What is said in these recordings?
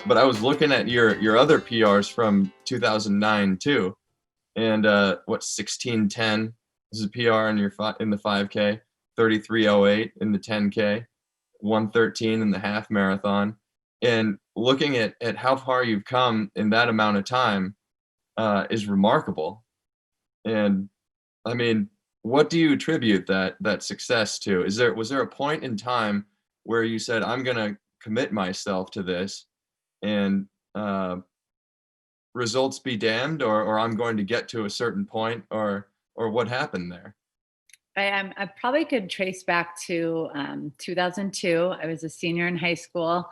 But I was looking at your other PRs from 2009 too, and what 16:10 is a PR in in the 5K, 33:08 in the 10K, 1:13 in the half marathon, and looking at how far you've come in that amount of time is remarkable. And I mean, what do you attribute that success to? Was there a point in time where you said, "I'm gonna commit myself to this," and results be damned, or I'm going to get to a certain point, or what happened there? I probably could trace back to 2002. I was a senior in high school,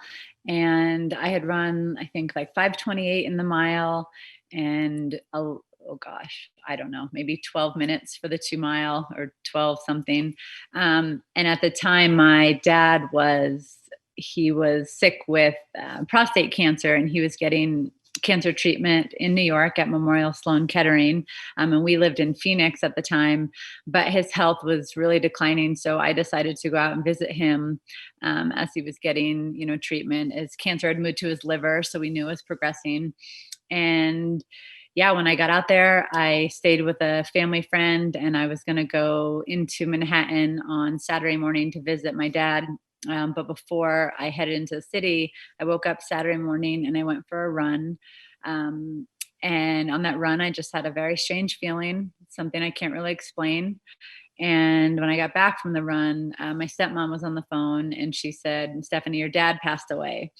and I had run, I think, like 5:28 in the mile, and oh gosh, I don't know, maybe 12 minutes for the 2 mile or 12 something. And at the time, my dad was he was sick with prostate cancer, and he was getting cancer treatment in New York at Memorial Sloan Kettering. And we lived in Phoenix at the time, but his health was really declining. So I decided to go out and visit him as he was getting, treatment. His cancer had moved to his liver, so we knew it was progressing. And yeah, when I got out there, I stayed with a family friend, and I was going to go into Manhattan on Saturday morning to visit my dad. But before I headed into the city, I woke up Saturday morning and I went for a run. Um, and on that run, I just had a very strange feeling, something I can't really explain. And when I got back from the run, my stepmom was on the phone and she said, "Stephanie, your dad passed away."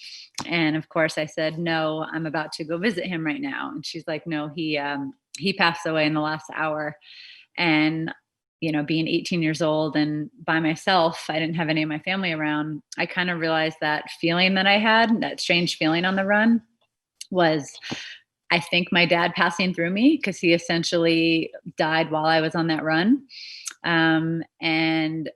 And of course, I said, "No, I'm about to go visit him right now." And she's like, "No, he passed away in the last hour." And being 18 years old and by myself, I didn't have any of my family around. I kind of realized that feeling that I had, that strange feeling on the run, was, I think, my dad passing through me, because he essentially died while I was on that run. And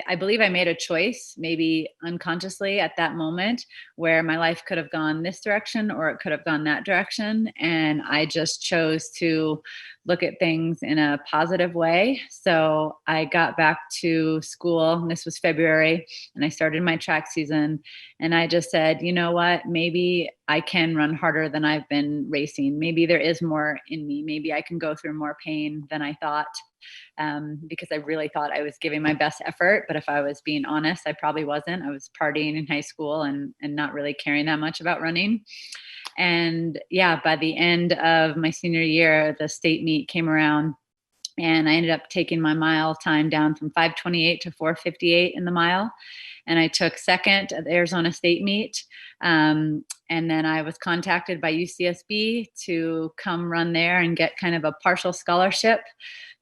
I believe I made a choice, maybe unconsciously at that moment, where my life could have gone this direction or it could have gone that direction. And I just chose to look at things in a positive way. So I got back to school, and this was February, and I started my track season. And I just said, you know what, maybe I can run harder than I've been racing. Maybe there is more in me. Maybe I can go through more pain than I thought. Because I really thought I was giving my best effort. But if I was being honest, I probably wasn't. I was partying in high school and not really caring that much about running. And yeah, by the end of my senior year, the state meet came around, and I ended up taking my mile time down from 5:28 to 4:58 in the mile. And I took second at the Arizona State meet. And then I was contacted by UCSB to come run there and get kind of a partial scholarship.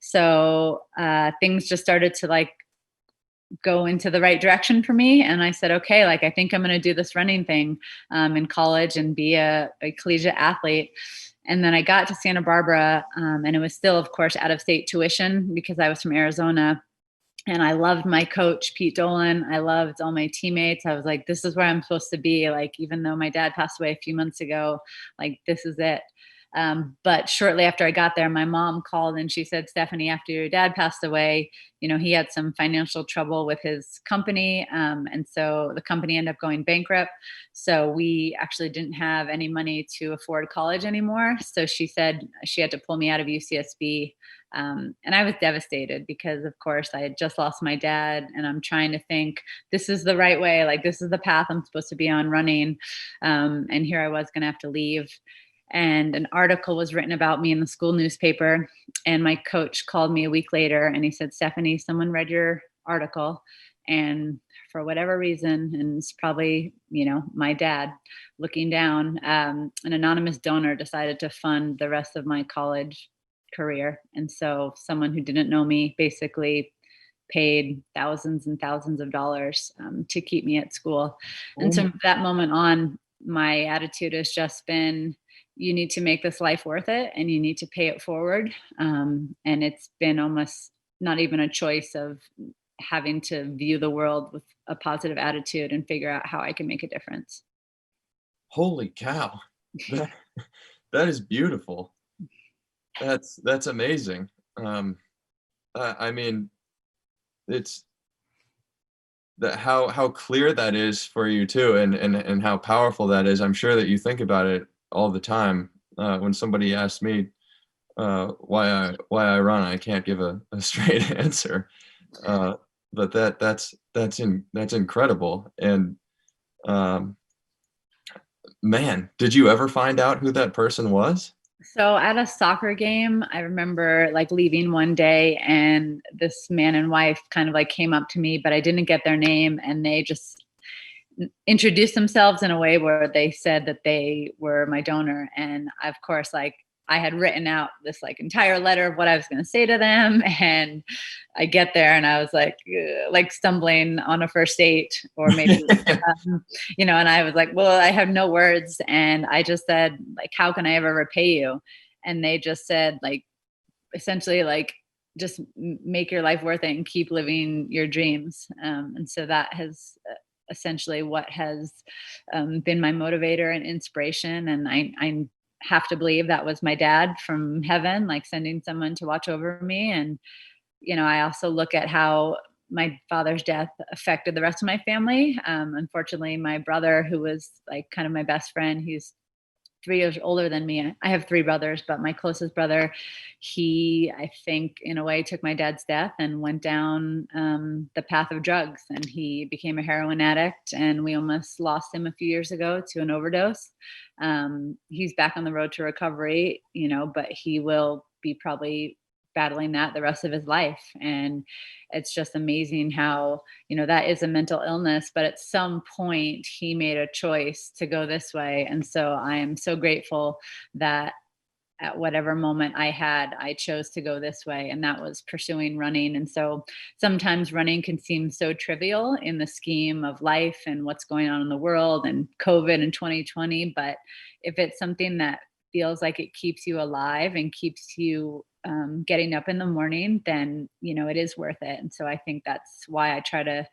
So things just started to go into the right direction for me. And I said, okay, I think I'm going to do this running thing in college and be a collegiate athlete. And then I got to Santa Barbara, and it was still, of course, out of state tuition because I was from Arizona. And I loved my coach, Pete Dolan. I loved all my teammates. I was like, this is where I'm supposed to be. Even though my dad passed away a few months ago, this is it. But shortly after I got there, my mom called and she said, "Stephanie, after your dad passed away, he had some financial trouble with his company. And so the company ended up going bankrupt. So we actually didn't have any money to afford college anymore." So she said she had to pull me out of UCSB. And I was devastated because, of course, I had just lost my dad, and I'm trying to think, this is the right way. This is the path I'm supposed to be on, running. And here I was going to have to leave. And an article was written about me in the school newspaper. And my coach called me a week later and he said, "Stephanie, someone read your article. And for whatever reason," and it's probably, my dad looking down, an anonymous donor decided to fund the rest of my college career. And so someone who didn't know me basically paid thousands and thousands of dollars to keep me at school. And so from that moment on, my attitude has just been, you need to make this life worth it and you need to pay it forward. And it's been almost not even a choice of having to view the world with a positive attitude and figure out how I can make a difference. Holy cow. That that is beautiful. That's amazing. I mean, it's that how clear that is for you too, and how powerful that is. I'm sure that you think about it all the time. When somebody asks me why I run, I can't give a straight answer. Uh, but that's incredible. And um, man, did you ever find out who that person was? So at a soccer game, I remember like leaving one day and this man and wife kind of like came up to me, but I didn't get their name and they just introduced themselves in a way where they said that they were my donor. And of course, like I had written out this like entire letter of what I was going to say to them. And I get there and I was like stumbling on a first date or maybe, and I was like, well, I have no words. And I just said, like, how can I ever repay you? And they just said, like, essentially, like, just make your life worth it and keep living your dreams. And so that has essentially what has been my motivator and inspiration. And I have to believe that was my dad from heaven, like sending someone to watch over me. And, I also look at how my father's death affected the rest of my family. Unfortunately, my brother, who was like kind of my best friend, he's 3 years older than me. I have three brothers, but my closest brother, he, I think, in a way, took my dad's death and went down the path of drugs. And he became a heroin addict. And we almost lost him a few years ago to an overdose. He's back on the road to recovery, but he will be probably battling that the rest of his life. And it's just amazing how, that is a mental illness, but at some point he made a choice to go this way. And so I am so grateful that at whatever moment I had, I chose to go this way, and that was pursuing running. And so sometimes running can seem so trivial in the scheme of life and what's going on in the world and COVID and 2020. But if it's something that feels like it keeps you alive and keeps you getting up in the morning, then it is worth it. And so I think that's why I try to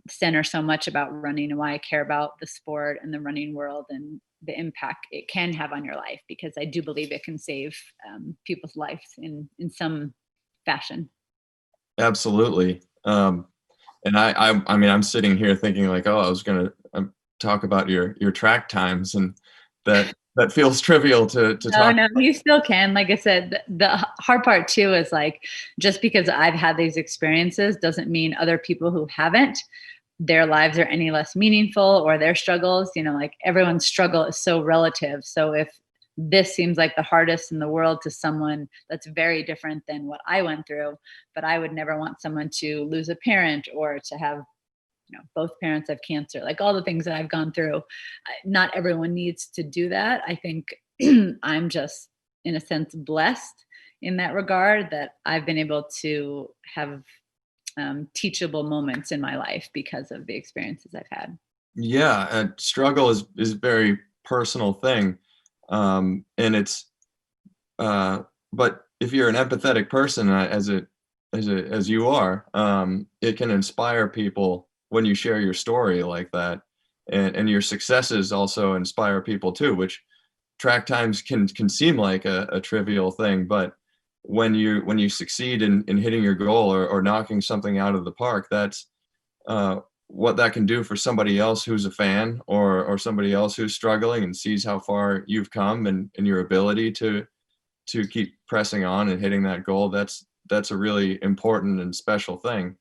center so much about running and why I care about the sport and the running world and the impact it can have on your life, because I do believe it can save people's lives in some fashion. Absolutely. And I mean, I'm sitting here thinking like, oh, I was gonna talk about your track times, and that feels trivial to No, talk. no, you still can. Like I said, the hard part too is like, just because I've had these experiences doesn't mean other people who haven't, their lives are any less meaningful, or their struggles, like everyone's struggle is so relative. So if this seems like the hardest in the world to someone that's very different than what I went through, but I would never want someone to lose a parent or to have, both parents have cancer, like all the things that I've gone through. Not everyone needs to do that. I think I'm just, in a sense, blessed in that regard, that I've been able to have teachable moments in my life because of the experiences I've had. Yeah, struggle is a very personal thing, and it's but if you're an empathetic person, as you are, it can inspire people when you share your story like that, and your successes also inspire people too. Which track times can seem like a trivial thing, but when you succeed in hitting your goal, or knocking something out of the park, that's what that can do for somebody else who's a fan, or somebody else who's struggling and sees how far you've come, and your ability to keep pressing on and hitting that goal. That's a really important and special thing.